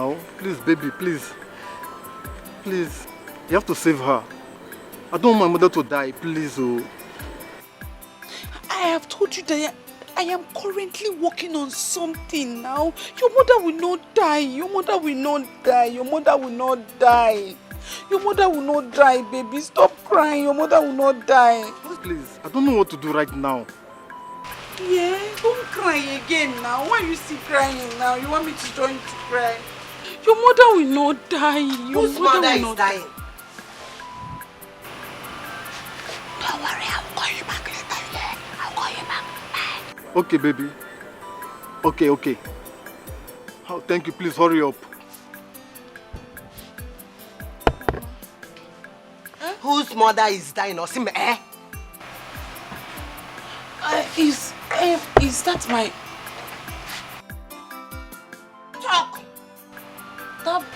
now. Please, baby, please. Please. You have to save her. I don't want my mother to die, please. Oh. I have told you that I am currently working on something now. Your mother will not die. Your mother will not die. Your mother will not die. Your mother will not die, baby. Stop crying. Your mother will not die. Please, I don't know what to do right now. Yeah, don't cry again now. Why are you still crying now? You want me to join you to cry? Your mother will not die. Whose mother is dying? Don't worry, I'll call you back later. Yeah, I'll call you back. Bye. Okay, baby. Okay. Oh, thank you. Please hurry up. Whose mother is dying? Or Is that my... Talk!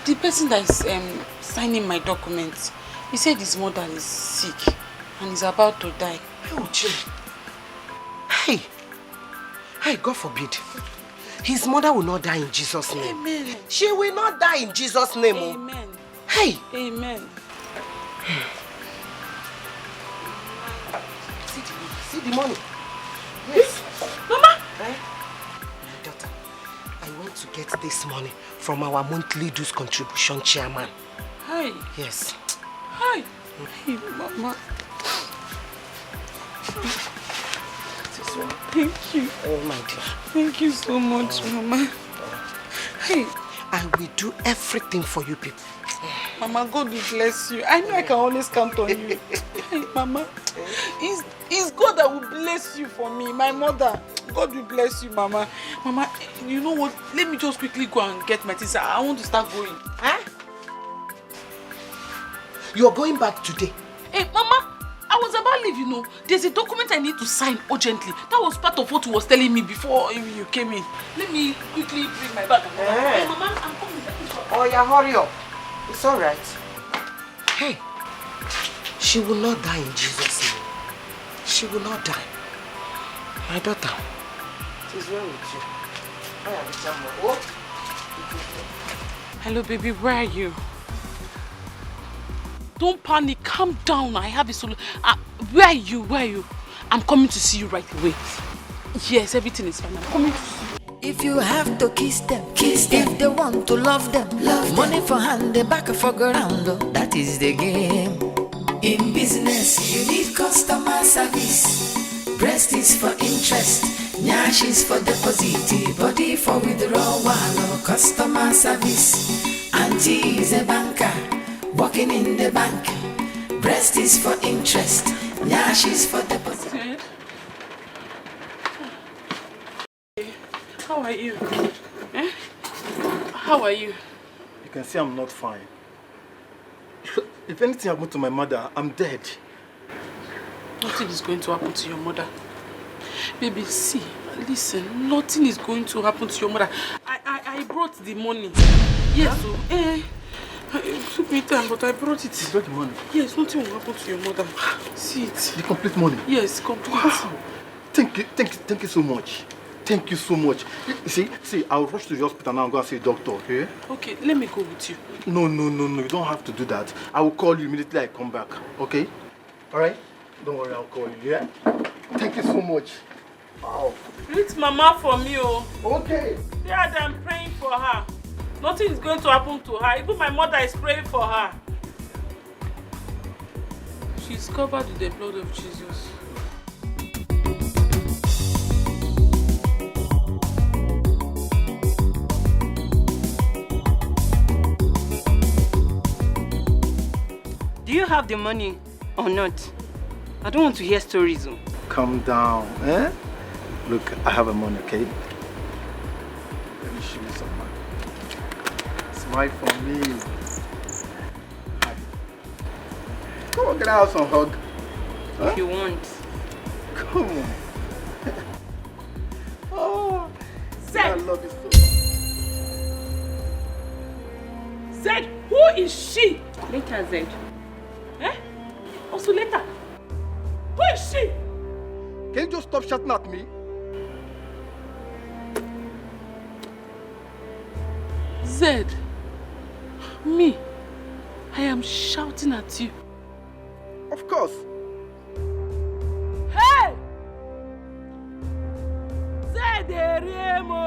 The person that is signing my documents, he said his mother is sick and is about to die. Oh, Hey, God forbid. His mother will not die in Jesus' name. Amen. She will not die in Jesus' name. Amen. Hey! Amen. See the money. Yes. Mama! My daughter, I want to get this money from our monthly dues contribution chairman. Hi. Yes. Hi. Hey, Mama. Thank you. Oh, my dear. Thank you so much, Mama. Hey. I will do everything for you people. Mama, God will bless you. I know I can always count on you. Hey, Mama. It's God that will bless you for me, my mother. God will bless you, Mama. Mama, you know what? Let me just quickly go and get my things. I want to start going. Huh? You're going back today? Hey, Mama, I was about to leave, you know. There's a document I need to sign urgently. That was part of what you was telling me before you came in. Let me quickly bring my bag. Hey, Mama, I'm coming. Oh, yeah, hurry up. It's all right. Hey, she will not die in Jesus' name. She will not die. My daughter, it is well with you. Hello, baby. Where are you? Don't panic. Calm down. I have a solution. Where are you? Where are you? I'm coming to see you right away. Yes, everything is fine. I'm coming to see you. If you have to kiss them. If they want to love them. Money for hand, they back for ground. That is the game. In business, you need customer service. Breast is for interest. Nyash is for deposit. Body for withdrawal. Customer service. Auntie is a banker. Working in the bank. Breast is for interest. Nyash is for deposit. How are you? Eh? How are you? You can see I'm not fine. If anything happened to my mother, I'm dead. Nothing is going to happen to your mother. Baby, see, listen, nothing is going to happen to your mother. I brought the money. Yes, so, it took me time, but I brought it. You brought the money? Yes, nothing will happen to your mother. See it. The complete money? Yes, complete. Wow. Thank you so much. Thank you so much. See, I'll rush to the hospital now and go and see a doctor, okay? Okay, let me go with you. No, you don't have to do that. I will call you immediately I come back, okay? Alright? Don't worry, I'll call you, yeah? Thank you so much. Wow. Greet Mama for me, oh. Okay. Dad, I'm praying for her. Nothing is going to happen to her. Even my mother is praying for her. She's covered with the blood of Jesus. Do you have the money or not? I don't want to hear stories. Calm down, eh? Look, I have a money, okay? Let me show you some money. Smile for me. Come on, can I have some hug? Huh? If you want. Come on. Oh, Zed! I love you so much. Zed, who is she? Later, Zed. Eh? Also later. Who is she? Can you just stop shouting at me? Zed, Me, I am shouting at you. Of course. Hey! Zed Eremo!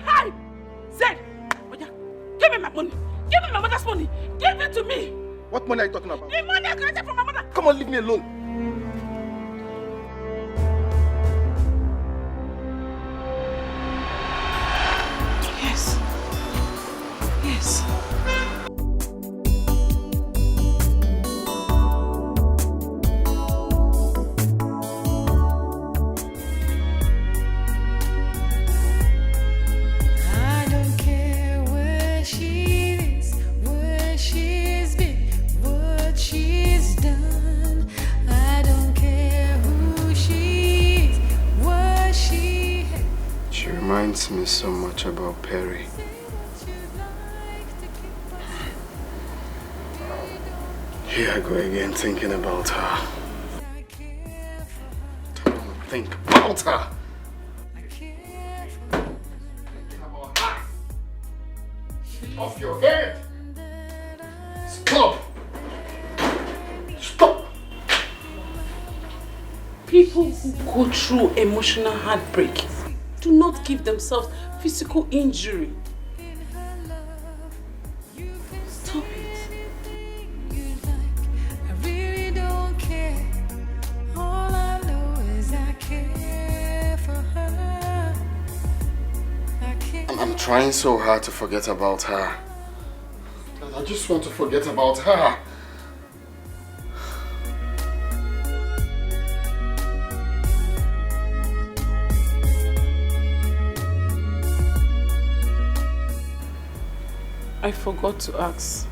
Hey! Zed! Oya, give me my money! Give me my mother's money! Give it to me! What money are you talking about? The money I collected from my mother! Come on, leave me alone. Yes. Yes. I don't care where she is, where she's been, what she's done. I don't care who she is, what she has. She reminds me so much about Perry. Here I go again thinking about her. Don't wanna think about her. Off your head! Stop! Stop! People who go through emotional heartbreak do not give themselves physical injury. Stop it. I really don't care. All I know is I care for her. I care. I'm trying so hard to forget about her. I just want to forget about her. I forgot to ask.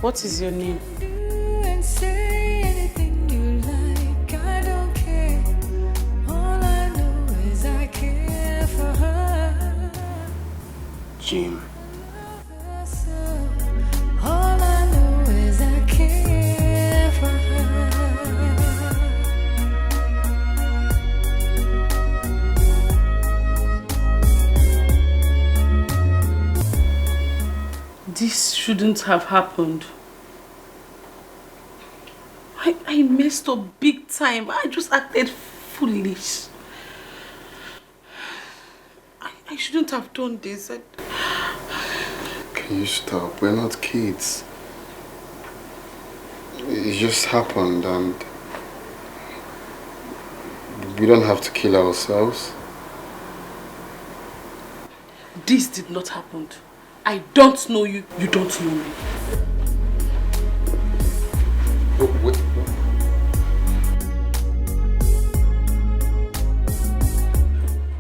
What is your name? Do and say anything you like. I don't care. All I know is I care for her. Jim. So, all I know is I care for her. This shouldn't have happened. I messed up big time. I just acted foolish. I shouldn't have done this. Can you stop? We're not kids. It just happened and we don't have to kill ourselves. This did not happen. I don't know you. You don't know me. Wait.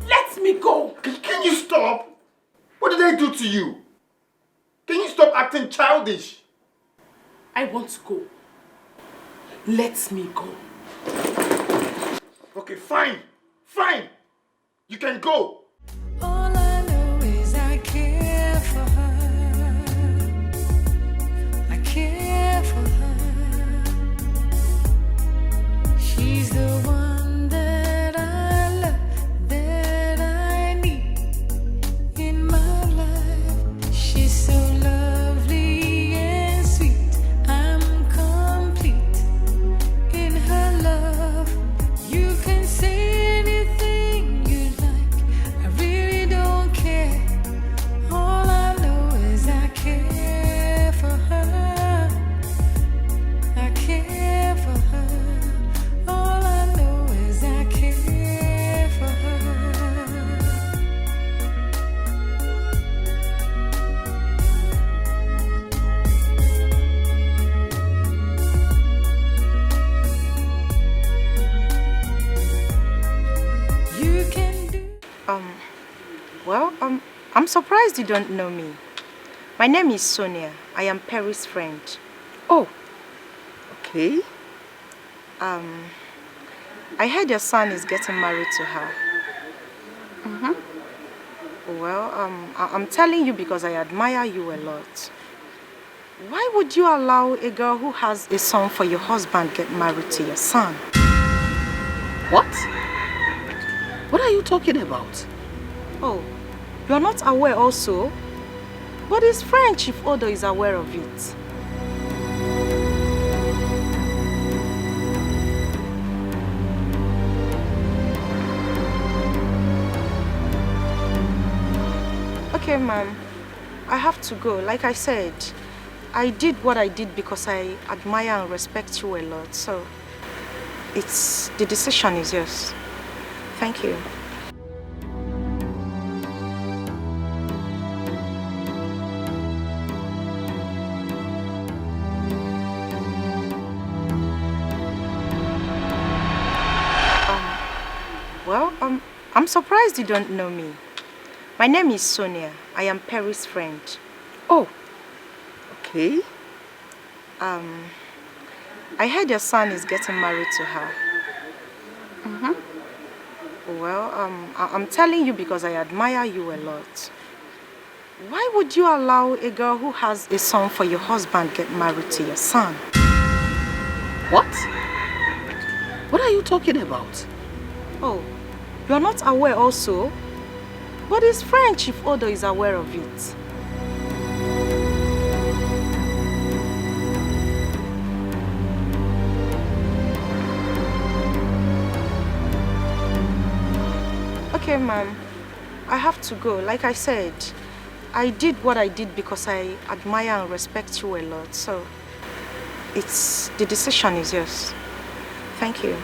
Let me go. Can you stop? What did I do to you? Can you stop acting childish? I want to go. Let me go. Okay, fine. Fine. You can go. All I know is I care for her. I care for her. She's the one that I love, that I need in my life. She's so lovely and sweet. I'm complete in her love. You can say anything you like. I really don't care. All I know is I care for her. I care for her. All I know is I care for her. You can do. I'm surprised you don't know me. My name is Sonia. I am Perry's friend. Oh, okay. I heard your son is getting married to her. Well, I'm telling you because I admire you a lot. Why would you allow a girl who has a son for your husband get married to your son? What? What are you talking about? Oh, you're not aware also? But his friend Chief Odo is aware of it. Okay, ma'am. I have to go. Like I said, I did what I did because I admire and respect you a lot. So, the decision is yours. Thank you. I'm surprised you don't know me. My name is Sonia. I am Perry's friend. Oh, okay. I heard your son is getting married to her. Well, I'm telling you because I admire you a lot. Why would you allow a girl who has a son for your husband get married to your son? What? What are you talking about? Oh, you're not aware also? But his friend Chief Odo is aware of it. Okay, ma'am. I have to go. Like I said, I did what I did because I admire and respect you a lot. So, the decision is yours. Thank you.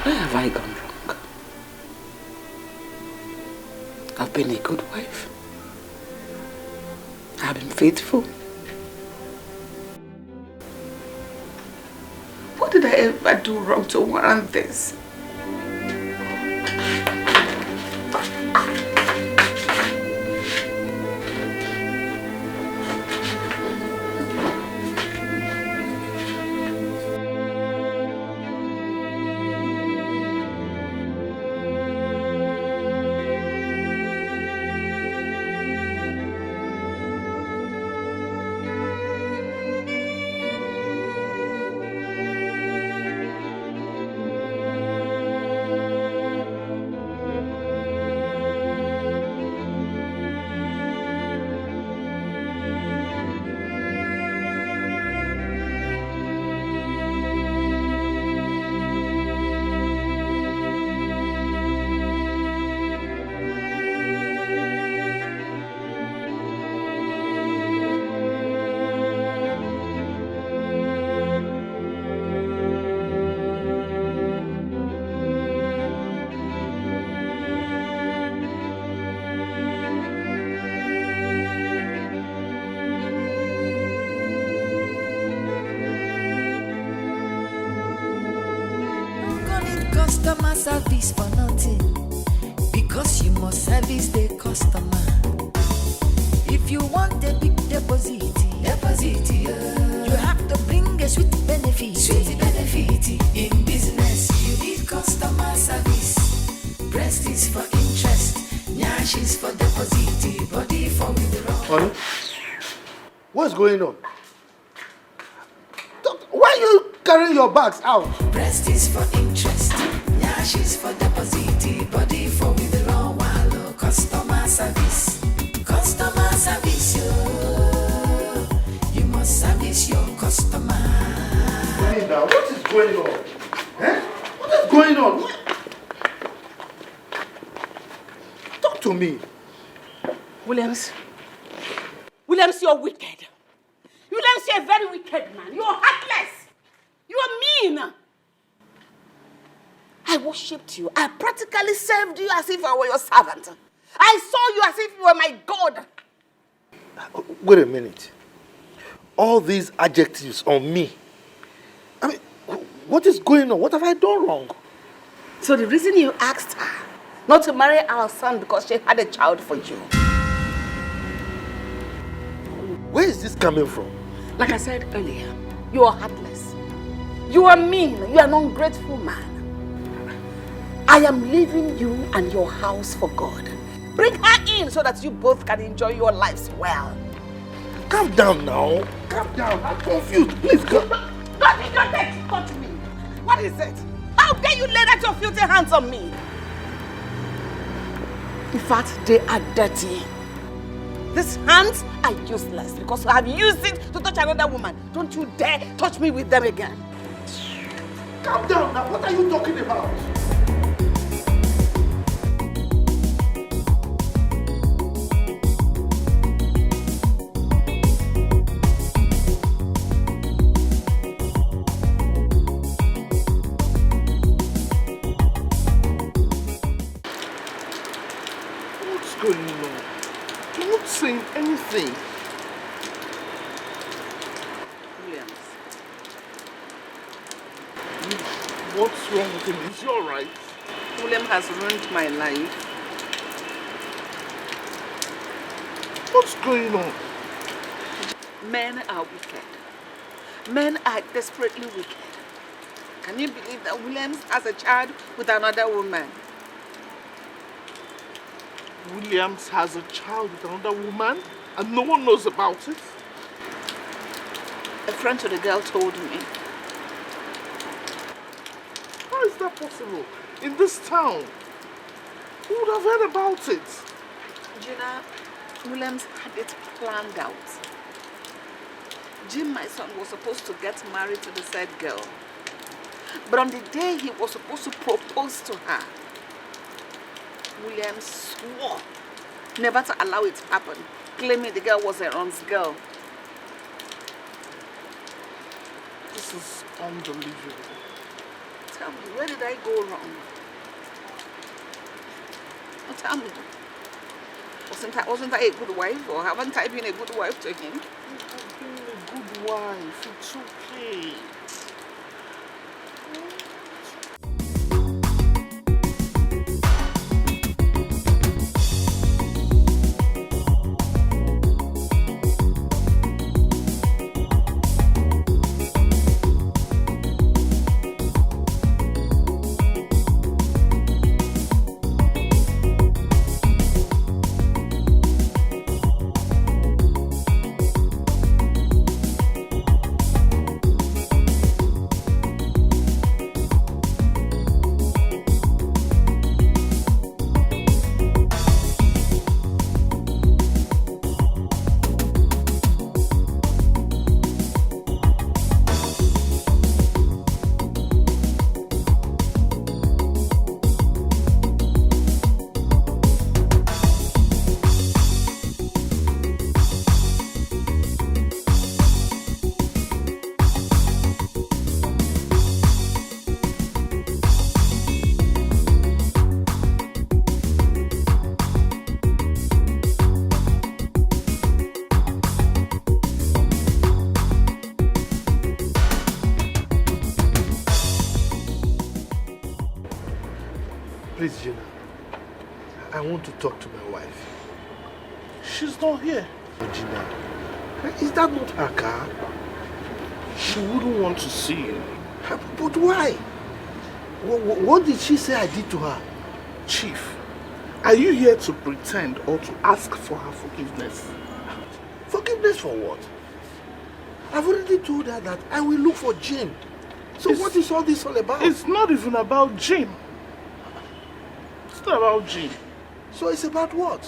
Where have I gone wrong? I've been a good wife. I've been faithful. What did I ever do wrong to warrant this? Customer service for nothing, because you must service the customer. If you want a big deposit, you have to bring a sweet benefit. In business, you need customer service. Breast is for interest, nyash is for deposit, body for withdrawal. Honey, what's going on? Why are you carrying your bags out? Breast is for interest, nyash is for deposit, body for withdrawal. Customer service, you must service your customer. Linda, what is going on? Eh? What is going on? Talk to me. Williams, you're wicked. Williams, you're a very wicked man. You're heartless. You're mean. I worshipped you. I practically served you as if I were your servant. I saw you as if you were my God. Wait a minute. All these adjectives on me. I mean, what is going on? What have I done wrong? So the reason you asked her not to marry our son because she had a child for you. Where is this coming from? Like I said earlier, you are heartless. You are mean. You are an ungrateful man. I am leaving you and your house for God. Bring her in so that you both can enjoy your lives well. Calm down now. Calm down. I'm confused. Please calm down. Don't touch me. What is it? How dare you lay out your filthy hands on me? In fact, they are dirty. These hands are useless because I have used it to touch another woman. Don't you dare touch me with them again. Calm down now. What are you talking about? What's going on? You're not saying anything. Williams. What's wrong with him? Is he alright? William has ruined my life. What's going on? Men are wicked. Men are desperately wicked. Can you believe that Williams has a child with another woman? Williams has a child with another woman and no one knows about it? A friend to the girl told me. How is that possible? In this town? Who would have heard about it? Gina, Williams had it planned out. Jim, my son, was supposed to get married to the said girl. But on the day he was supposed to propose to her, Williams swore never to allow it to happen, claiming the girl was Aaron's girl. This is unbelievable. Tell me, where did I go wrong? Oh, tell me. Wasn't I a good wife, or haven't I been a good wife to him? You have been a good wife. It's okay. Please, Gina, I want to talk to my wife. She's not here. Gina, is that not her car? She wouldn't want to see you. But why? What did she say I did to her? Chief, are you here to pretend or to ask for her forgiveness? Forgiveness for what? I've already told her that I will look for Jim. So what is all this all about? It's not even about Jim. It's not about Jim. So it's about what?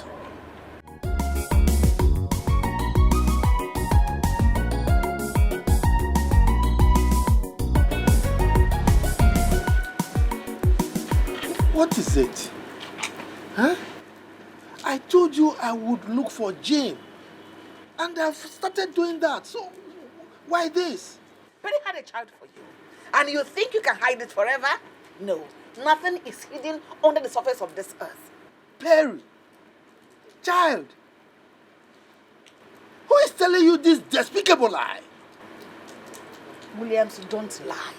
What is it? Huh? I told you I would look for Jim. And I've started doing that. So why this? Perry had a child for you. And you think you can hide it forever? No. Nothing is hidden under the surface of this earth. Perry, child, who is telling you this despicable lie? Williams, don't lie.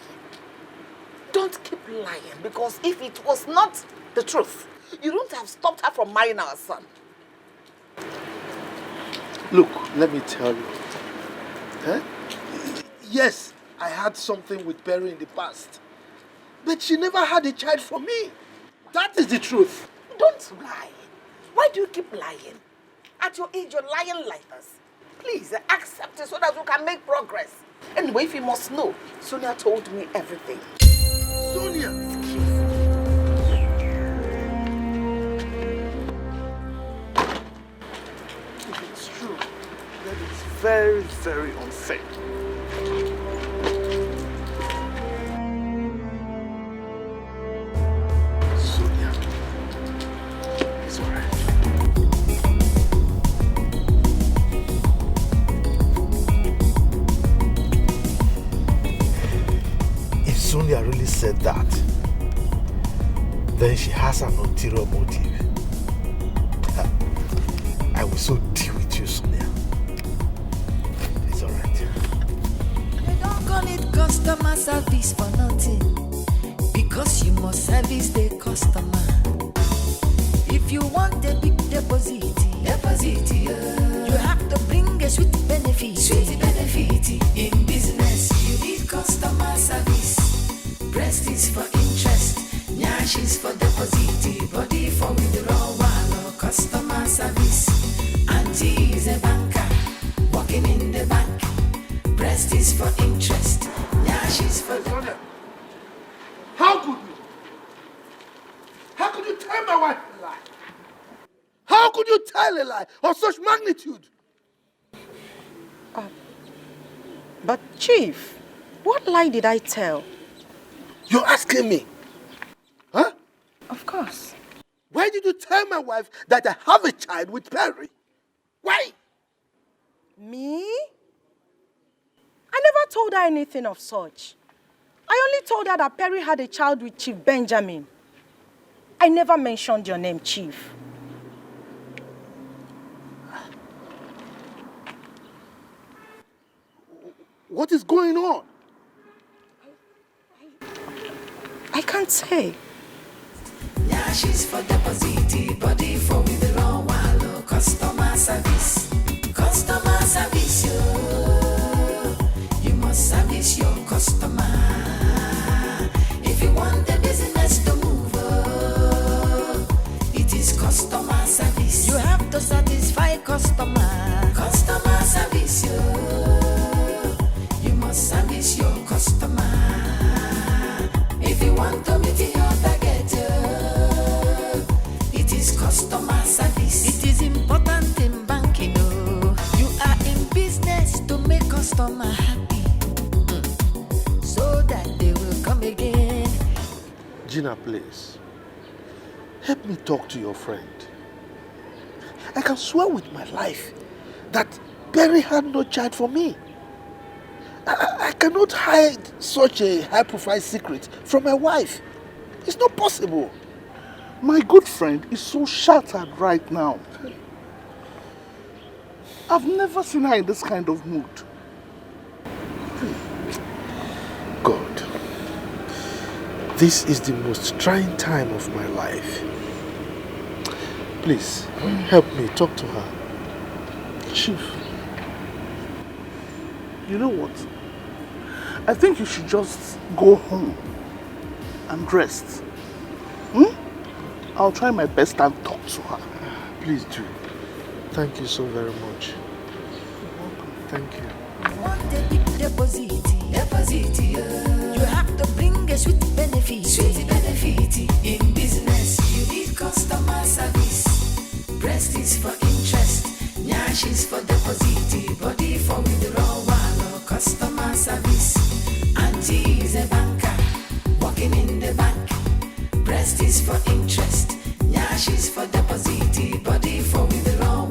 Don't keep lying, because if it was not the truth, you wouldn't have stopped her from marrying our son. Look, let me tell you. Huh? Yes, I had something with Perry in the past. But she never had a child from me. That is the truth. Don't lie. Why do you keep lying? At your age, you're lying like this. Please, accept it so that we can make progress. Anyway, if you must know, Sonia told me everything. very, very unfair. Sonia, it's alright. If Sonia really said that, then she has an ulterior motive. I will so deal with you, Sonia. It's alright. They don't call it customer service for nothing, because you must service the customer. If you want a big deposit, you have to bring a sweet benefit. In business, you need customer service. Breast is for interest, nyash is for deposit, body for withdrawal, customer service. Auntie is a banker, working in the bank. Breast is for interest, nyash is for Sonia, how could you? How could you tell my wife a lie? How could you tell a lie of such magnitude? But Chief, what lie did I tell? You're asking me? Huh? Of course. Why did you tell my wife that I have a child with Perry? Why? Me? I never told her anything of such. I only told her that Perry had a child with Chief Benjamin. I never mentioned your name, Chief. What is going on? I can't say. nyash is for deposit, body for withdrawal, customer service. Customer service, you must service your customer. If you want the business to move, it is customer service. You have to satisfy customer. Customer service, you must service your customer. If you want to meet your target, it is customer service. It is important in banking, you are in business to make customer happy, so that they will come again. Gina, please. Help me talk to your friend. I can swear with my life that Perry had no child for me. I cannot hide such a high-profile secret from my wife. It's not possible. My good friend is so shattered right now. I've never seen her in this kind of mood. God, this is the most trying time of my life. Please, help me talk to her. Chief, you know what? I think you should just go home and rest. I'll try my best and talk to her. Please do. Thank you so very much. You're welcome. Thank you. Want a big deposit, you have to bring a sweet benefit. In business, you need customer service. Breast is for interest, nyash is for deposit, body for withdrawal, customer service. Auntie is a banker, working in the bank. Breast is for interest, nyash is for deposit, body for withdrawal,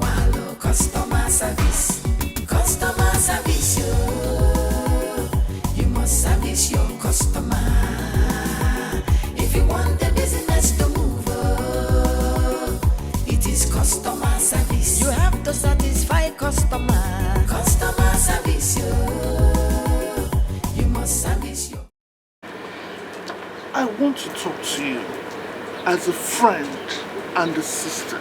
customer service. Customer service, you must service your customer. If you want the business to move, it is customer service. You have to satisfy customer. Customer service, you must service your. I want to talk to you as a friend and a sister.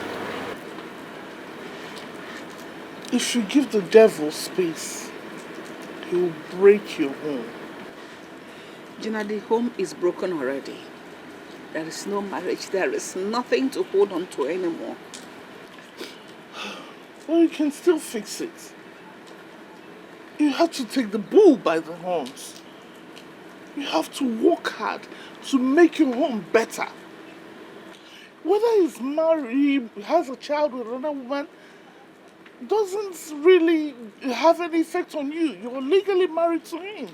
If you give the devil space, he will break your home. Gina, the home is broken already. There is no marriage. There is nothing to hold on to anymore. Well, you can still fix it. You have to take the bull by the horns. You have to work hard to make your home better. Whether he's married, has a child with another woman, doesn't really have any effect on you. You're legally married to him.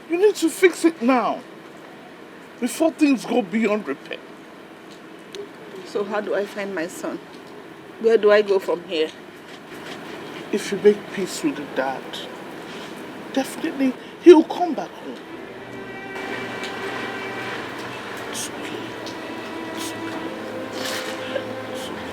You need to fix it now, before things go beyond repair. So how do I find my son? Where do I go from here? If you make peace with the dad, definitely he'll come back home. It's okay. It's okay. It's okay.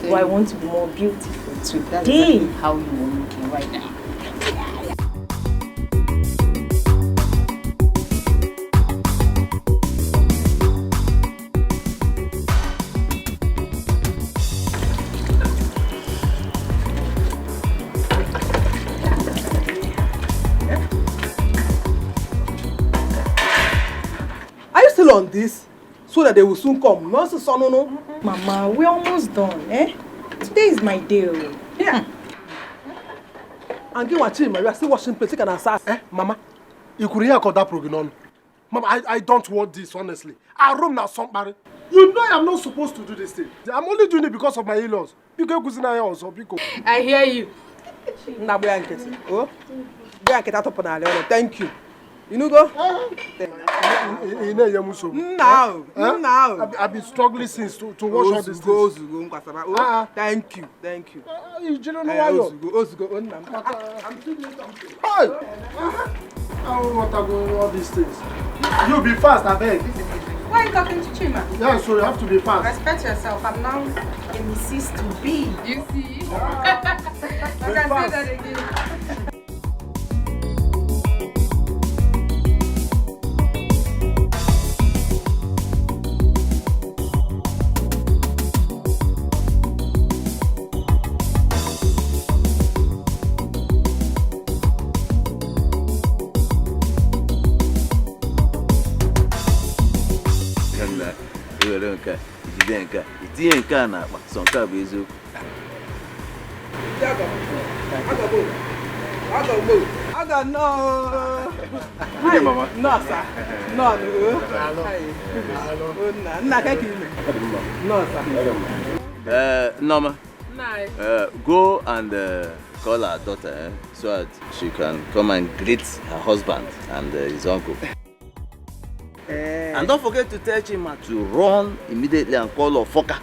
Do I want to be more beautiful today? That's exactly how you are looking right now. Are you still on this? So that they will soon come. No, no. Mama, we're almost done, eh? Today is my day. Yeah. And get watching, we are still washing plates like an assassin. Mama, you could hear that program. Mama, I don't want this, honestly. I room now somebody. You know I'm not supposed to do this thing. I'm only doing it because of my in-laws. I hear you. Thank you. You know go? Now. I've been struggling since to wash all these things. Thank you. You don't know why you're... I'm too late. Hey! I don't want to go all these things. You be fast, I beg. Why are you talking to Chima? Yeah, so you have to be fast. Respect yourself. I'm now a Mrs. to be. You see? You can say that again. Itinye nke a na-akpa sọ nke a bụ eziokwu. Aga no. Good mama. No sir. No. Nna ka kime. No sir. Norma. Go and call her daughter so that she can come and greet her husband and his uncle. And don't forget to tell Chima to run immediately and call Ofoka.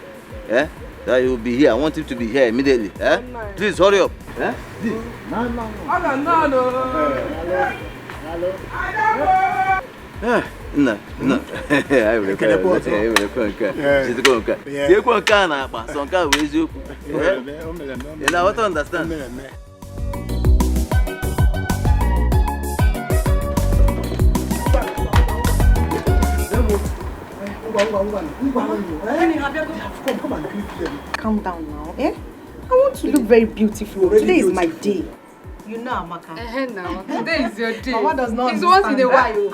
That he will be here. I want him to be here immediately. Please hurry up. No. No. I will understand. Calm down now, eh? I want to look very beautiful. Today is my day. You know, Amaka. Now, today is your day. Mama does not It's once in a while.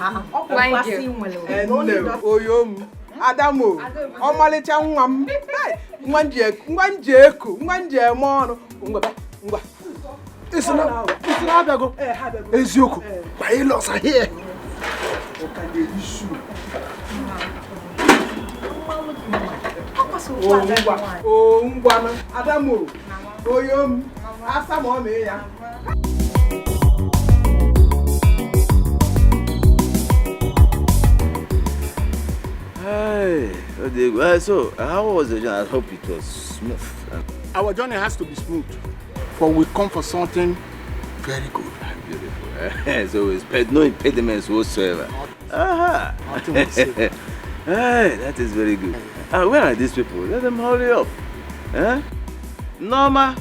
Oyom. Adamo. Omalecha nwam. Nwanje mono. Ngwa. It's not Habago. Eziokwu. My in-laws are here. Okay, the issue. Ngwana. Adamo. Oyom. Asamo me ya. Hey, so how was the journey? I hope it was smooth. Our journey has to be smooth, for we come for something very good. Beautiful. So we spared no impediments whatsoever. Aha. Hey, that is very good. Where are these people? Let them hurry up. Norma.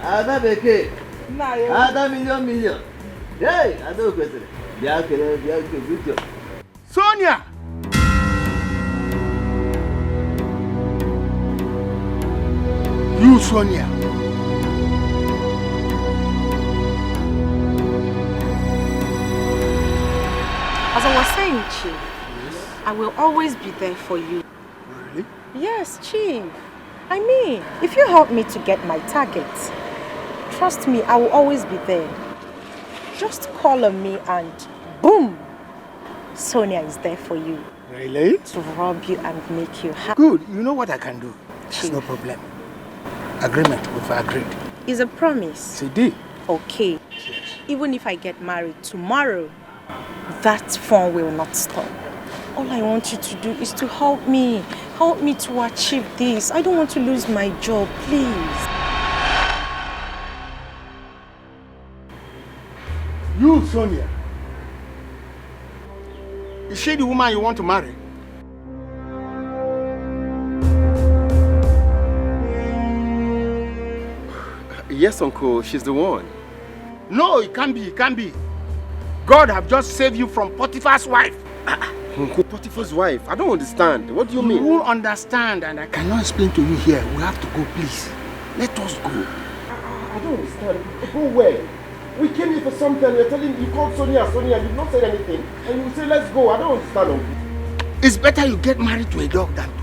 Ada Beke. Ada million. Hey, I don't question. Good. Sonia! You, Sonia. As I was saying, Chief, I will always be there for you. Really? Yes, Chief. I mean, if you help me to get my target, trust me, I will always be there. Just call on me and boom, Sonia is there for you. Really? To rob you and make you happy. Good. You know what I can do? There's no problem. Agreement, we've agreed. It's a promise. It's a deal. Okay. Yes. Even if I get married tomorrow, that fun will not stop. All I want you to do is to help me. Help me to achieve this. I don't want to lose my job, please. You, Sonia. Is she the woman you want to marry? Yes, Uncle, she's the one. No, it can't be. God have just saved you from Potiphar's wife. Uncle, Potiphar's wife? I don't understand. What do you mean? You won't understand, and I cannot explain to you here. We have to go, please. Let us go. I don't understand. Go where? We came here for something. You're telling you called Sonia, you've not said anything. And you say, let's go. I don't understand, Uncle. It's better you get married to a dog than to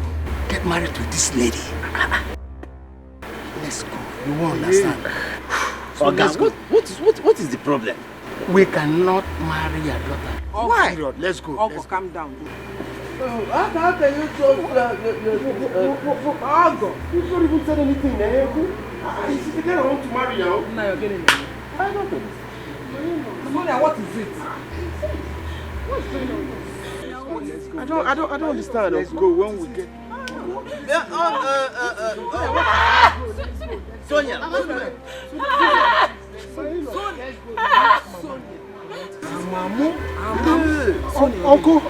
get married to this lady. Let's go. You won't understand. So let's go. What is the problem? We cannot marry your daughter. Why? Let's go. Uncle, calm down. How can you talk? Uncle, you've not even said anything, eh, Uncle? Is the girl I want to marry now? Now you're getting married. I don't know. Sonia, what is it? What's going on? I don't understand. Let's go when we get. Sonia. Uncle.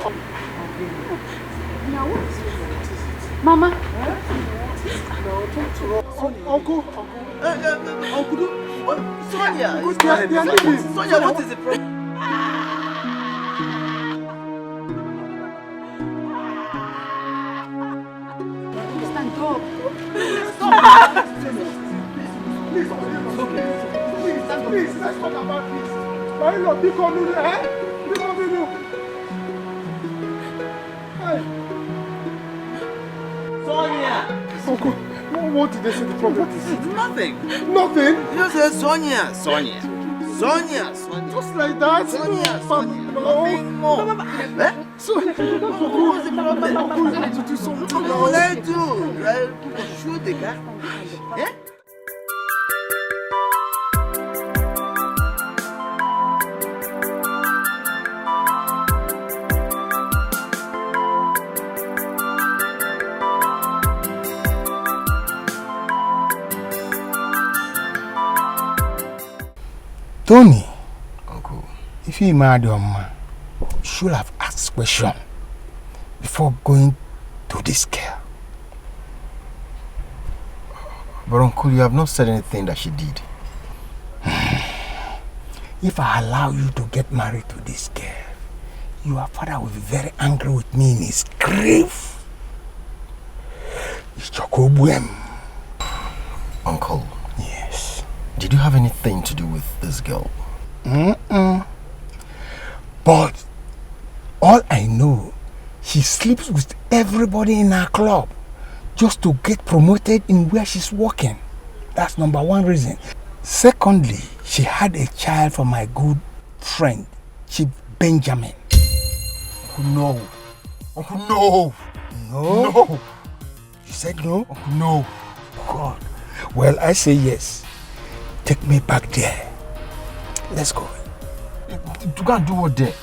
Mama. Uncle. Sonia. Sonia, what is the problem? Please, let's talk about this. My lord, pick on me, eh? Pick on me, Hey. Sonia! Uncle, what did they say the problem is? Nothing. Nothing? You just said Sonia. Just like that? Sonia. No. Nothing more. So, what's the problem? Uncle, you need to do something. No, let's do. Shoot the guy. Eh? Tony, Uncle, if you married your mama, you should have asked question before going to this girl. But Uncle, you have not said anything that she did. If I allow you to get married to this girl, your father will be very angry with me in his grave. It's Chokobuem. Uncle. Yes. Did you have anything to do with this girl? But all I know, she sleeps with everybody in her club just to get promoted in where she's working. That's number one reason. Secondly, she had a child from my good friend, Chief Benjamin. No. Uncle, no. No. You said no? No. God. Well, I say yes. Take me back there. Let's go. You can't do what there?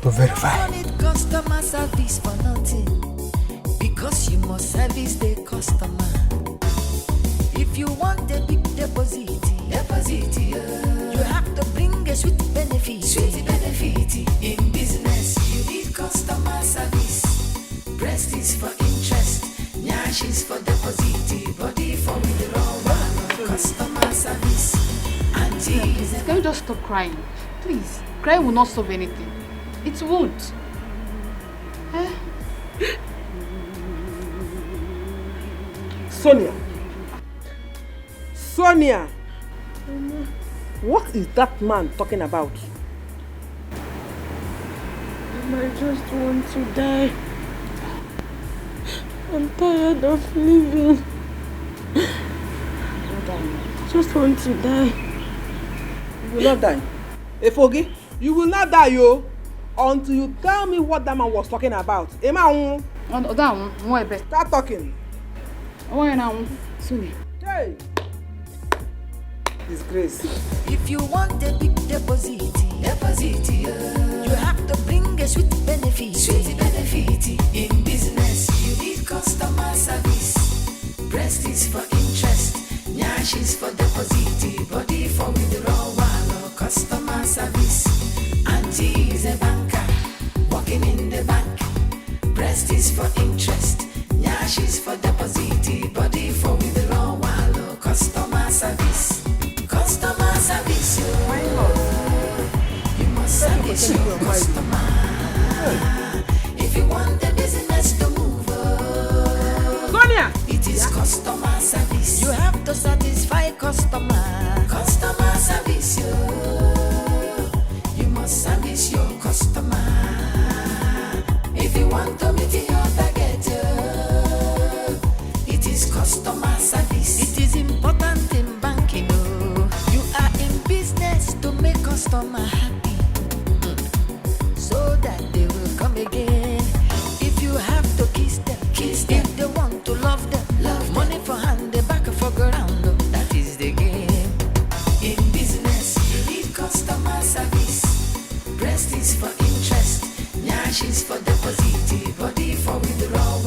To verify. You need customer service for nothing, because you must service the customer. If you want a big deposit, you have to bring a sweet benefit. In business, you need customer service. is for interest, nyash is for deposit, body for withdrawal, customer service, Please, can you just stop crying? Please. Crying will not solve anything. It won't. Sonia. Sonia. What is that man talking about? I just want to die. I'm tired of living. Just want to die. You will not die. Efogi, you will not die, yo. Until you tell me what that man was talking about. Emma, start talking. Sonia. Hey. Disgrace. If you want a big deposit, you have to bring a sweet benefit. In business, you need customer service. Breast is for interest, nyash is for deposit, body for withdrawal, customer service. Auntie is a banker, working in the bank. Breast is for interest, nyash is for deposit, body for withdrawal, customer service. Customer service, you must service your customer. If you want the business to move, Sonia, it is customer service. You have to satisfy customer. Customer service, you must service your customer. If you want to meet your target, it is customer service. It is important in banking. To make customer happy, so that they will come again. If you have to kiss them. If they want to love them, money for hand, they back for ground. That is the game. In business, you need customer service. Breast is for interest, nyash is for deposit, body for withdrawal,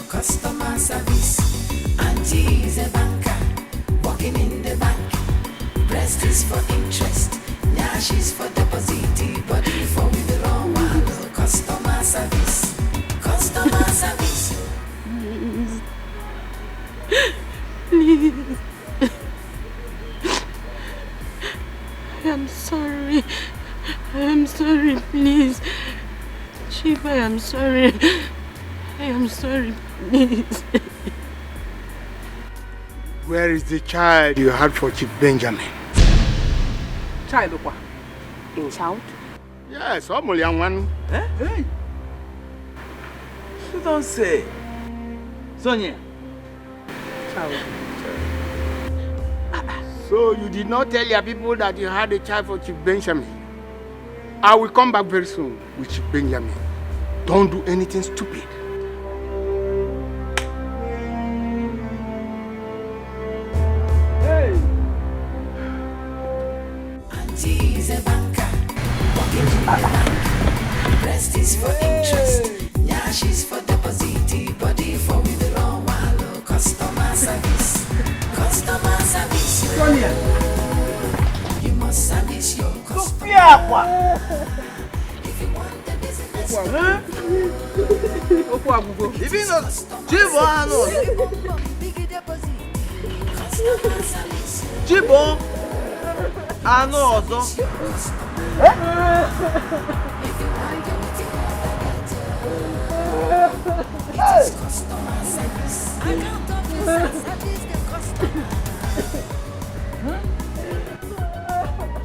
customer service. Auntie is a banker, working in the bank. Breast is for interest, nyash is for deposit, body for withdrawal, customer service. Customer service. Please. I am sorry. I am sorry, please. Chief, I am sorry. I am sorry, please. Where is the child you had for Chief Benjamin? Child, what? A child? Yes, almost young one. Eh? Hey. You don't say. Sonia. Child. So you did not tell your people that you had a child for Chief Benjamin? I will come back very soon with Chief Benjamin. Don't do anything stupid. Is a banker, working in the bank. Breast is for interest, nyash is for deposit, body for withdrawal, customer service. Customer service. Sonia, you must service your customer. If you want the business, if you know, big deposit, customer service. Jibo. Ano ọzọ.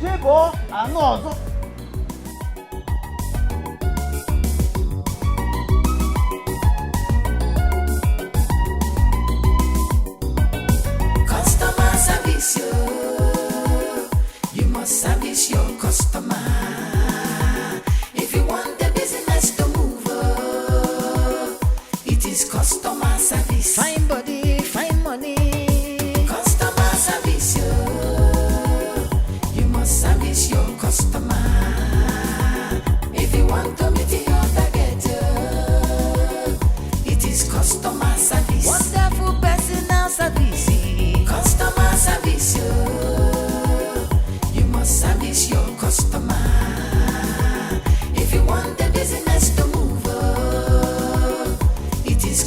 Jibo, ano ọzọ. Customer service. You must service your customer. If you want the business to move, it is customer service. Fine body, fine money. Customer service. You must service your customer. If you want to meet your target, it is customer service. Wonderful personal service. Customer service. Service your customer. If you want the business to move, it is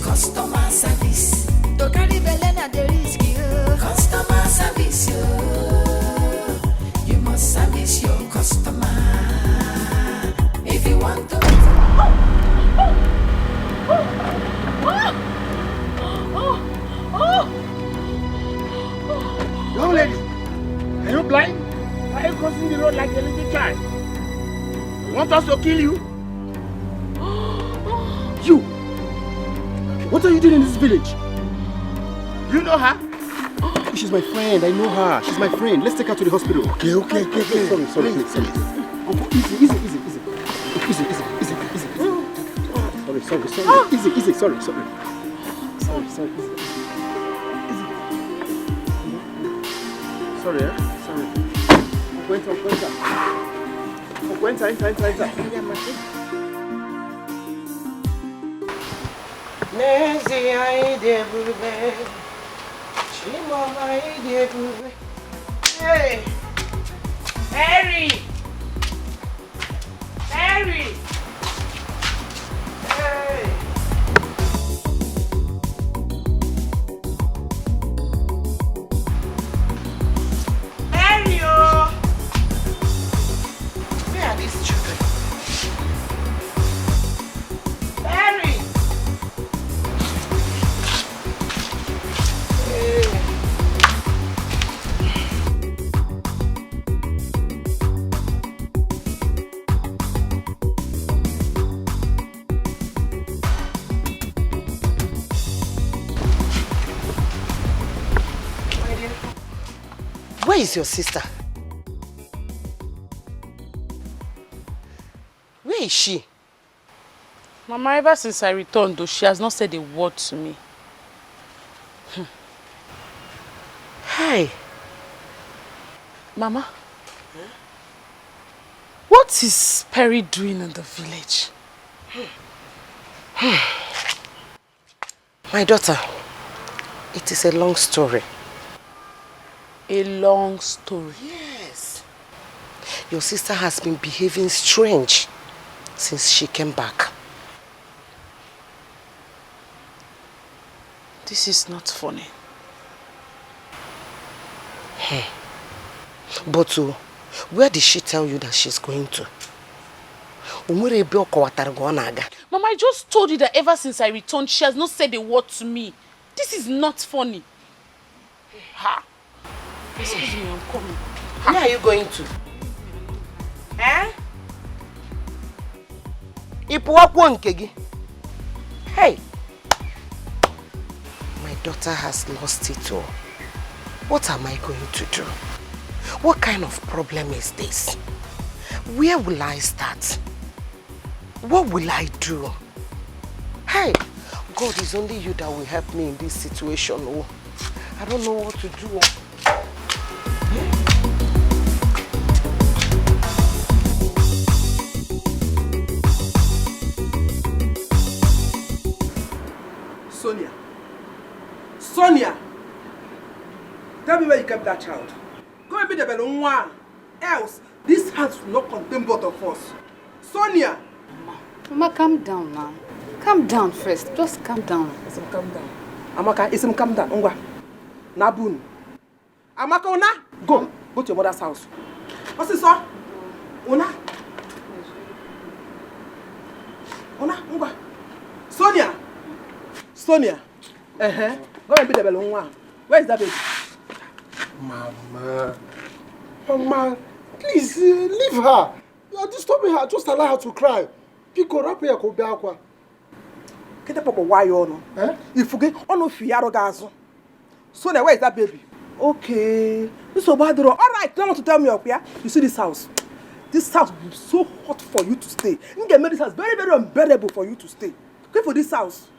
Young lady, are you blind? Why are you crossing the road like a little child? You want us to kill you? You! What are you doing in this village? You know her? She's my friend, I know her. She's my friend. Let's take her to the hospital. Okay. Sorry, please. Uncle, easy. Sorry. Easy. Sorry. Sorry, easy. Sorry, Sorry. Cuenta. Nezi aide bube, Chimama aide bube. Hey, Harry. Hey. Where is your sister? Where is she? Mama, ever since I returned, though, she has not said a word to me. Hi. Mama, what is Perry doing in the village? My daughter, it is a long story. A long story? Yes. Your sister has been behaving strange since she came back. This is not funny. But where did she tell you that she's going to? Mama, I just told you that ever since I returned, she has not said a word to me. This is not funny. Ha! Excuse me, I'm coming. Where are you going to? Hey! My daughter has lost it all. What am I going to do? What kind of problem is this? Where will I start? What will I do? Hey! God, it's only you that will help me in this situation. Oh, I don't know what to do. Sonia! Tell me where you kept that child. Go and be the balloon one. Else, this house will not contain both of us. Sonia! Mama, calm down now. Calm down first. Just calm down. Isim, calm down. Amaka, Isim, calm down. Ongwa. Nabun. Amaka, Ona, go. Go to your mother's house. What's this, sir? Ona. Ona, Ongwa. Sonia. Go and be the balloon one. Where is that baby? Mama, please leave her. You are disturbing her. Just allow her to cry. Pico rapia ko biakwa. Get up why you no? If you get no fiaro gazo. Sonia, where is that baby? Okay. This is bad. All right, don't want to tell me up here. You see this house? This house will be so hot for you to stay. You can make this house very, very unbearable for you to stay. Go for this house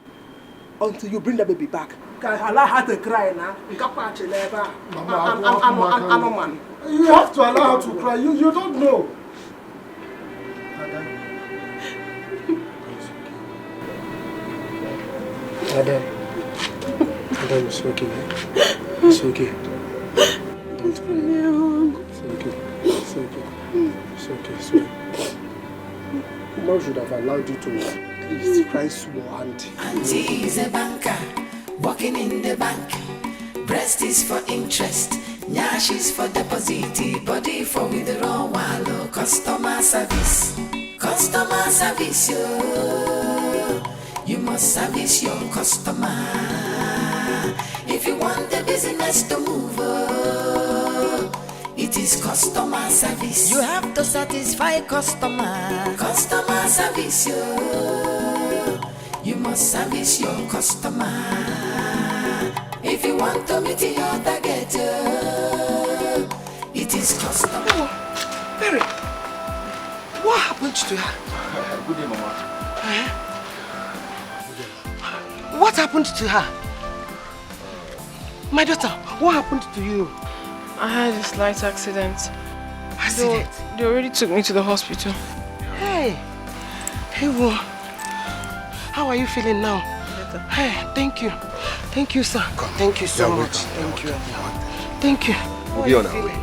until you bring the baby back. Can allow her to cry now? Mama, you have to allow her to cry. You don't know. Adam, it's okay. It's okay. Don't cry. It's okay. Mom should have allowed you to please cry small, Auntie. Auntie is a banker, working in the bank. Breast is for interest, nyash is for deposit, body for withdrawal, customer service, yo. You must must service your customer. If you want the business to move, it is customer service. You have to satisfy customer. Customer service, you must service your customer. If you want to meet your target, it is customer. Oh, Mary, what happened to her? Good day, Mama. What happened to her? My daughter, what happened to you? I had a slight accident. Accident? They already took me to the hospital. Hey, well, how are you feeling now? Better. Hey, thank you. Thank you, sir. Thank you so much. Thank you. Thank you. We'll be on our way.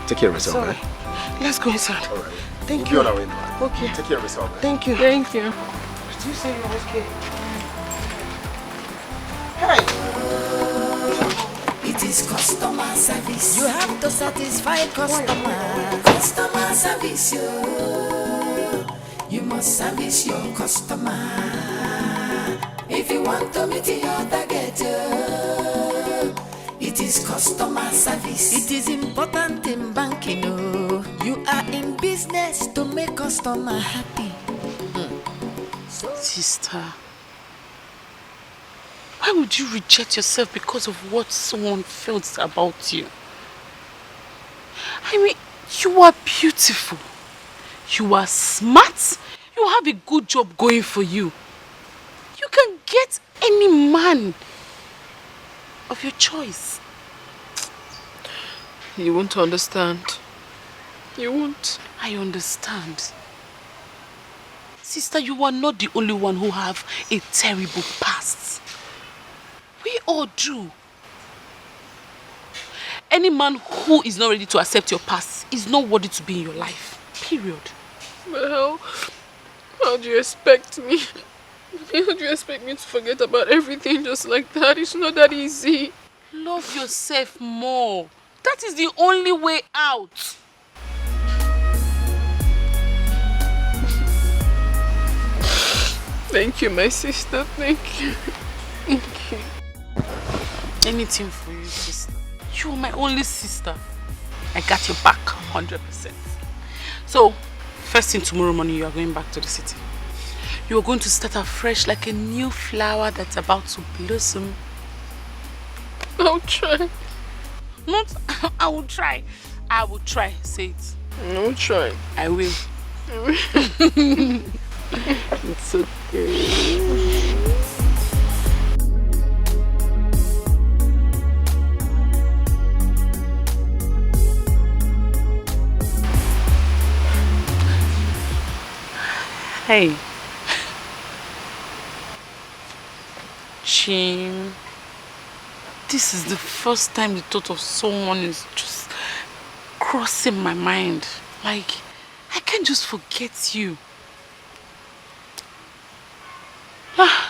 Take care of yourself, Sorry. right? Let's go inside. All right. Thank We'll you. be on our way now. Okay. Take care of yourself, man. Thank you. Thank you. Did you say you're okay? Hey! It is customer service. You have to satisfy customer. Customer service, you must service your customer. If you want to meet your target, it is customer service. It is important in banking, you are in business to make customer happy. Sister, why would you reject yourself because of what someone felt about you? I mean, you are beautiful. You are smart. You have a good job going for you. You can get any man of your choice. You won't understand. You won't. I understand. Sister, you are not the only one who have a terrible past. We all do. Any man who is not ready to accept your past is not worthy to be in your life. Period. But how do you expect me? How do you expect me to forget about everything just like that? It's not that easy. Love yourself more. That is the only way out. Thank you, my sister. Thank you. Thank you. Anything for you, sister. You are my only sister. I got your back 100%. So, first thing tomorrow morning, you are going back to the city. You are going to start afresh like a new flower that's about to blossom. I'll try. Not, I will try. I will try. Say it. I'll try. I will. It's okay. Hey. Chim. This is the first time the thought of someone is just crossing my mind. Like, I can't just forget you.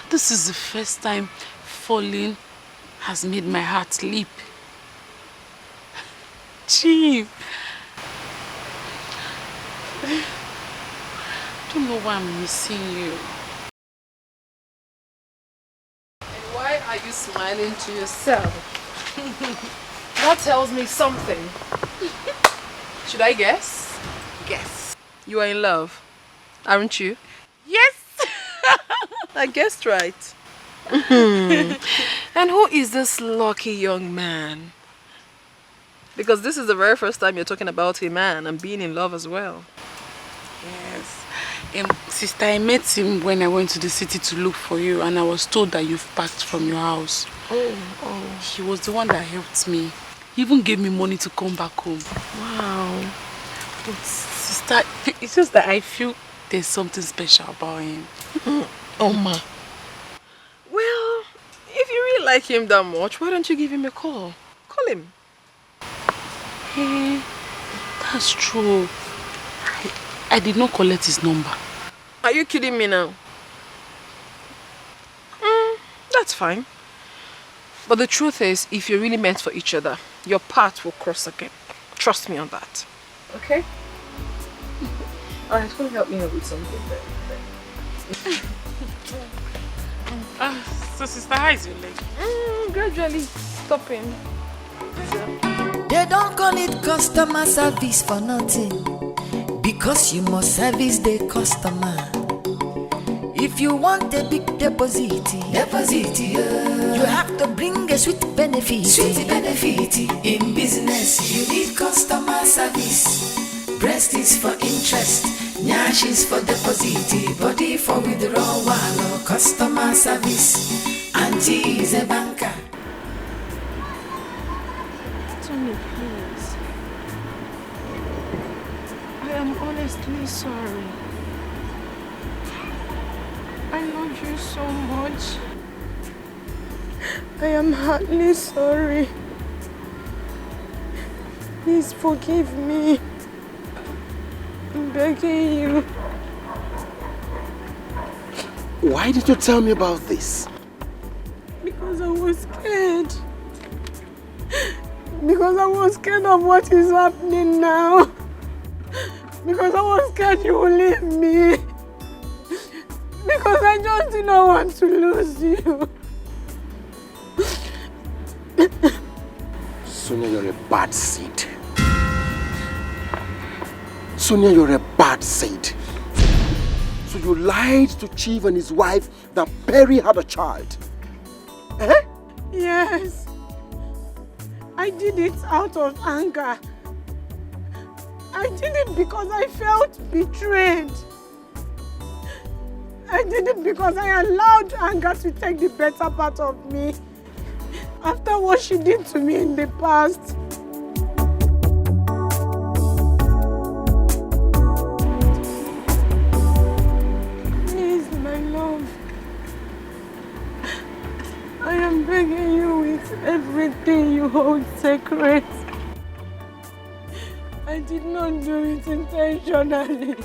This is the first time falling has made my heart leap. Chim. I don't know why I'm missing you. And why are you smiling to yourself? That tells me something. Should I guess? Guess. You are in love, aren't you? Yes! I guessed right. And who is this lucky young man? Because this is the very first time you're talking about a man and being in love as well. Yes. Sister, I met him when I went to the city to look for you, and I was told that you've packed from your house. Oh. He was the one that helped me. He even gave me money to come back home. Wow. But sister, it's just that I feel there's something special about him. Oh ma. Well, if you really like him that much, why don't you give him a call? Call him. Hey, that's true. I did not collect his number. Are you kidding me now? That's fine. But the truth is, if you're really meant for each other, your path will cross again. Trust me on that. Okay? Alright, come help me out with something then. So sister, how is your leg? Gradually stopping. They don't call it customer service for nothing, because you must service the customer. If you want a big deposit, you have to bring a sweet benefit. In business, you need customer service. Breast is for interest, nyash is for deposit, body for withdrawal, customer service. Auntie is a banker. Tony, please. I am honestly sorry. I love you so much. I am hardly sorry. Please forgive me. I'm begging you. Why did you tell me about this? Because I was scared. Because I was scared of what is happening now. Because I was scared you will leave me. Because I just did not want to lose you. Sonia, you're a bad seed. Sonia, you're a bad seed. So you lied to Chief and his wife that Perry had a child. Eh? Yes. I did it out of anger. I did it because I felt betrayed. I did it because I allowed anger to take the better part of me after what she did to me in the past. Please, my love. I am begging you with everything you hold sacred. I did not do it intentionally.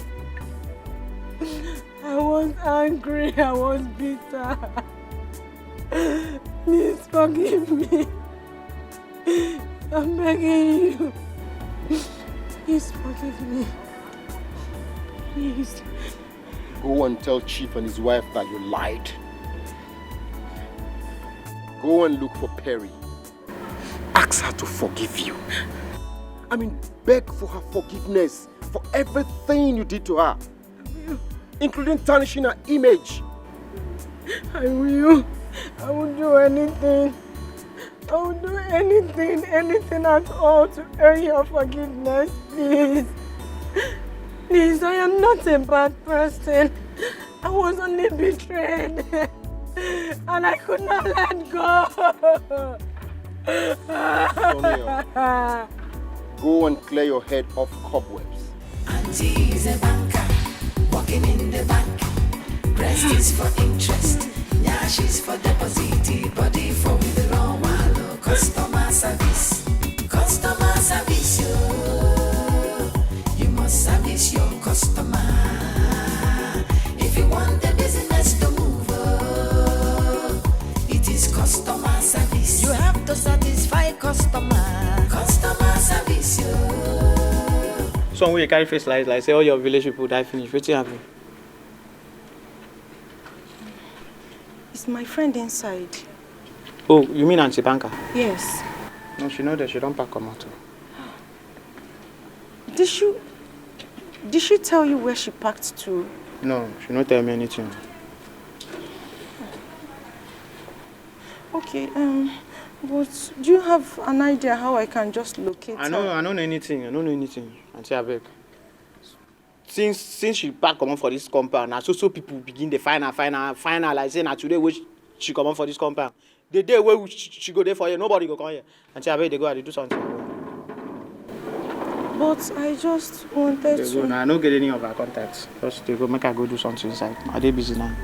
I was angry, I was bitter. Please forgive me. I'm begging you. Please forgive me. Please. Go and tell Chief and his wife that you lied. Go and look for Perry. Ask her to forgive you. I mean, beg for her forgiveness for everything you did to her, including tarnishing her image. I will. I will do anything. I will do anything at all to earn your forgiveness, please. Please, I am not a bad person. I was only betrayed. And I could not let go. Sonia, go and clear your head of cobwebs. Auntie is a banker, working in the bank. Breast is for interest, nyash is for deposit, body for withdrawal, customer service. Customer service, you must service your customer. If you want the business to move, it is customer service. You have to satisfy customer. Customer service, So when you carry face like say all your village people die finish, what happen? It's my friend inside. Oh, you mean Auntie Banker? Yes. No, she know that she don't pack her motor. Did she tell you where she packed to? No, she don't tell me anything. Okay, but do you have an idea how I can just locate her? I don't know anything. Auntie Abeg. Since she pack come on for this compound, now so people begin the final like say now today which she come on for this compound. The day where she go there for you, nobody go come here. Auntie Abeg, they go and do something. But I just wanted They go now. I don't get any of her contacts. Just they go make her go do something inside. Are they busy now?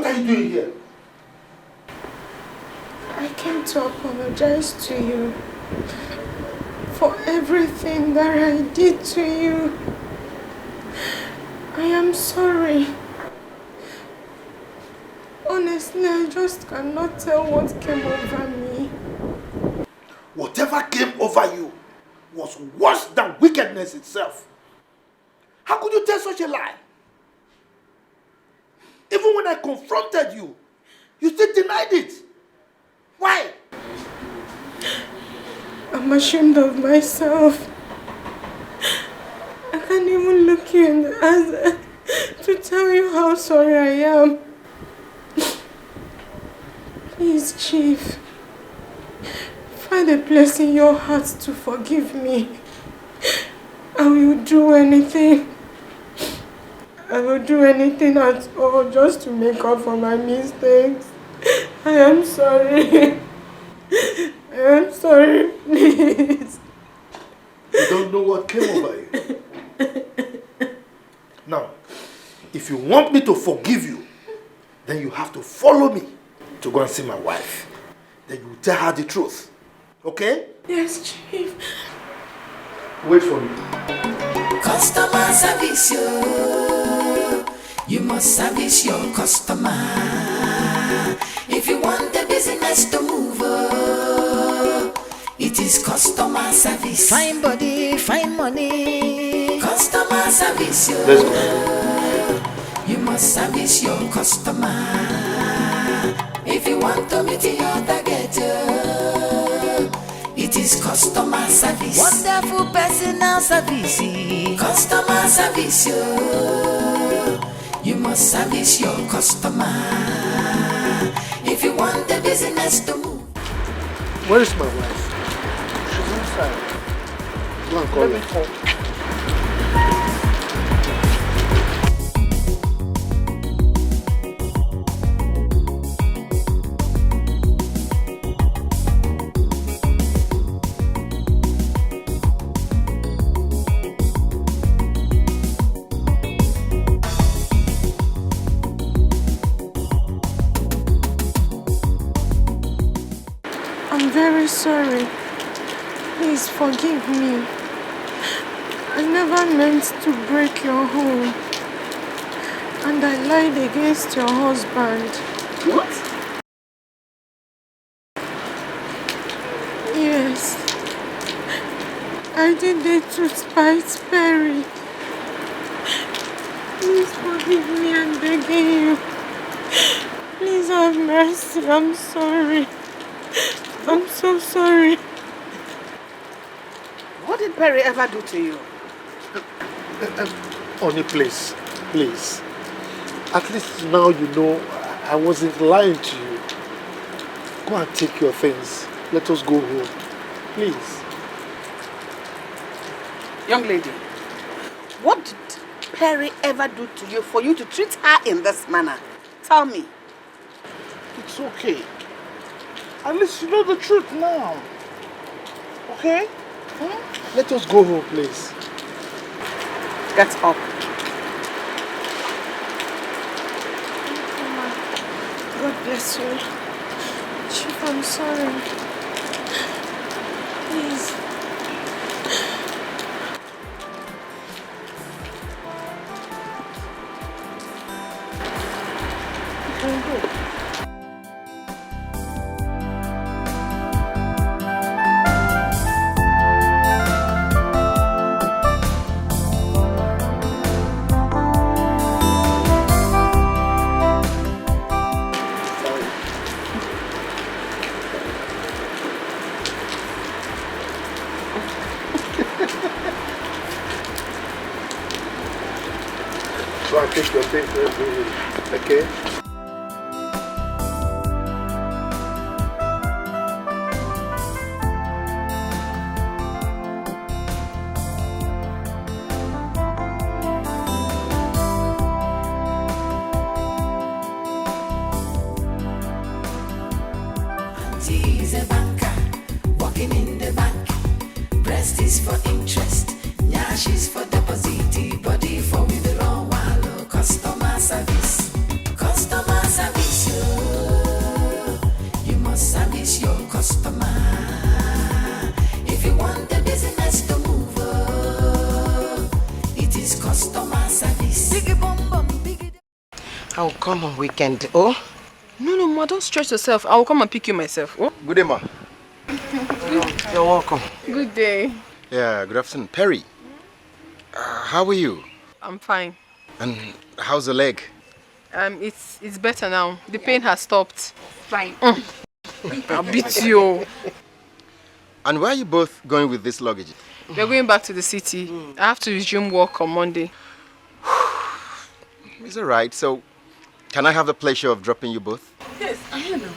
are you doing here? I came to apologize to you for everything that I did to you. I am sorry. Honestly, I just cannot tell what came over me. Whatever came over you was worse than wickedness itself. How could you tell such a lie? Even when I confronted you, you still denied it. Why? I'm ashamed of myself. I can't even look you in the eyes to tell you how sorry I am. Please, Chief, find a place in your heart to forgive me. I will do anything. I will do anything at all just to make up for my mistakes. I am sorry. I am sorry, please. You don't know what came over you. Now, if you want me to forgive you, then you have to follow me to go and see my wife. Then you tell her the truth. Okay? Yes, Chief. Wait for me. Customer service, you must service your customer. If you want the business to move, it is customer service. Fine body, fine money. Customer service, Let's go. you must service your customer. If you want to meet your target, it is customer service. Wonderful personal service. Customer service, you must service your customer. If you want the business to move. Where is my wife? She's inside. Go and call her. Let me call. I'm very sorry. Please forgive me. I never meant to break your home. And I lied against your husband. What? Yes. I did it to spite Perry. Please forgive me, I'm begging you. Please have mercy, I'm sorry. I'm so sorry. What did Perry ever do to you? Honey, please. Please. At least now you know I wasn't lying to you. Go and take your things. Let us go home. Please. Young lady, what did Perry ever do to you for you to treat her in this manner? Tell me. It's okay. At least you know the truth now. Okay? Let us go home, please. Get up. God bless you. Chief, I'm sorry. Please. You can go. Go and take your things. Let's go home. Okay? She's a banker, working in the bank. Breast is for interest, nyash is for deposit, body for withdrawal. Customer service, customer service. come on weekend, oh? No, Ma, don't stress yourself. I will come and pick you myself, oh? Good day, ma. You're welcome. Good day. Yeah, good afternoon. Perry, how are you? I'm fine. And how's the leg? It's better now. The pain has stopped. Fine. I'll beat you. And where are you both going with this luggage? We're going back to the city. I have to resume work on Monday. It's alright. So, can I have the pleasure of dropping you both? Yes, I know.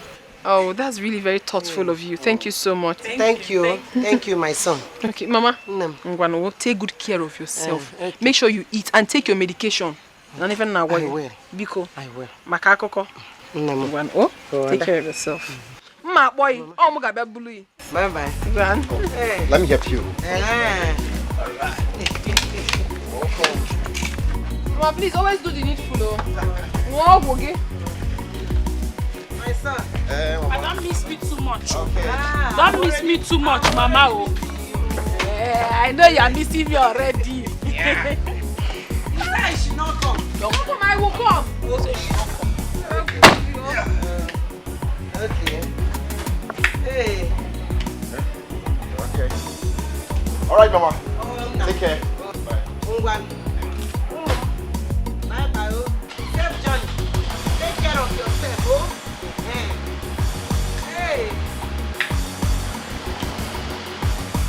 Oh, that's really very thoughtful of you. Thank you so much. Thank you. Thank you, my son. Okay, Mama. Ngwano, take good care of yourself. Okay. Make sure you eat and take your medication. Not even now. I will. Biko. I will. Makakoko. Ngwano. Take care of yourself. Ma boy, oh my God, bully. Bye bye. Hey. Let me help you. Mama, please always do the needful, though. Okay. My son. Don't miss me too much. Okay. Don't miss me too much, Mama. Oh. I know you're missing me already. Yeah. I should not come. Don't come, I will come. Okay. Hey. Okay. All right, Mama. Take care. Bye. Bye bye. Safe journey. Take care of yourself. Oh. Hey.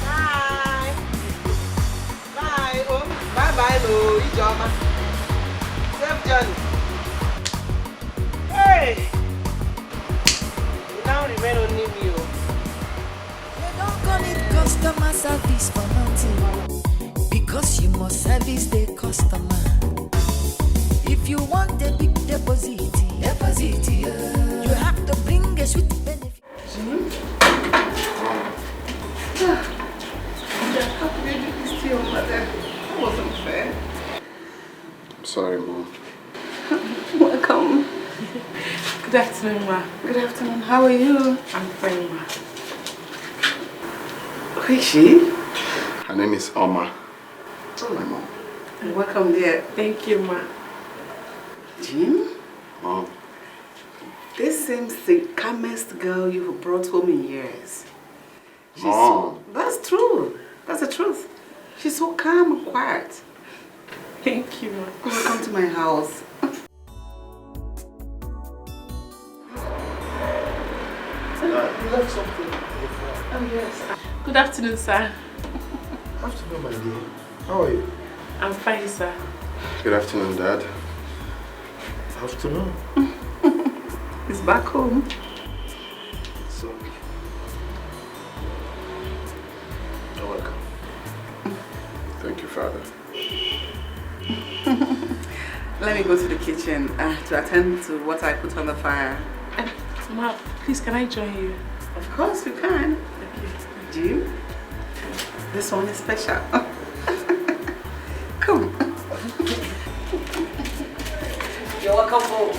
Bye. Bye. Oh. Bye bye. No. Ijoma. Safe journey. Hey. You now remain only me. You don't call it customer service for nothing, because you must service the customer. If you want a big deposit, you have to bring a sweet benefit. That wasn't fair. I'm sorry, Mom. Welcome. Good afternoon, Ma. Good afternoon. How are you? I'm fine, Ma. Who is she? Her name is Oma. Oh, my mom. Welcome there. Thank you, Ma. Jim? Mom. This seems the calmest girl you've brought home in years. Mom. That's true. That's the truth. She's so calm and quiet. Thank you, Ma. Welcome to my house. You left something. Oh, yes. Good afternoon, sir. Afternoon, my dear. How are you? I'm fine, sir. Good afternoon, Dad. Afternoon. He's back home. So, you're welcome. Thank you, Father. Let me go to the kitchen to attend to what I put on the fire. Ma, please, can I join you? Of course you can. Okay. Jim, this one is special. Come. You're welcome home.